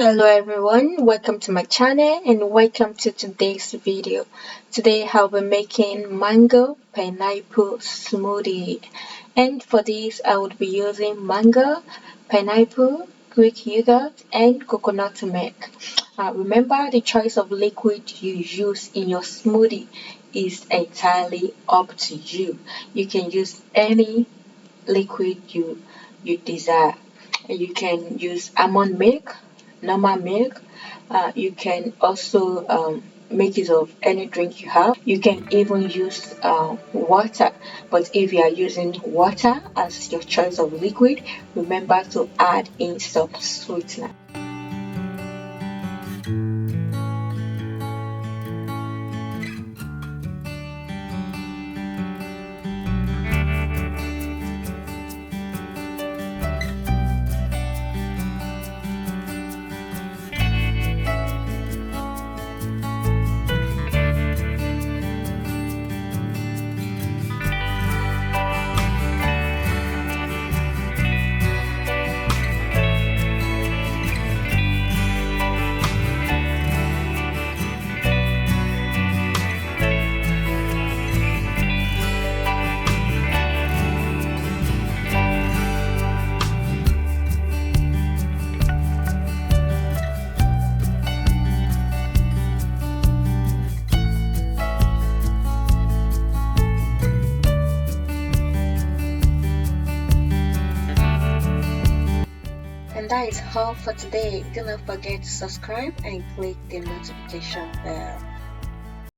Hello everyone, welcome to my channel and welcome to today's video. Today I'll be making mango pineapple smoothie, and for this I would be using mango, pineapple, Greek yogurt and coconut milk. Remember, the choice of liquid you use in your smoothie is entirely up to you. You can use any liquid you desire. You can use almond milk, normal milk. You can also make use of any drink you have. You can even use water. But if you are using water as your choice of liquid, remember to add in some sweetener. And that is all for today. Do not forget to subscribe and click the notification bell.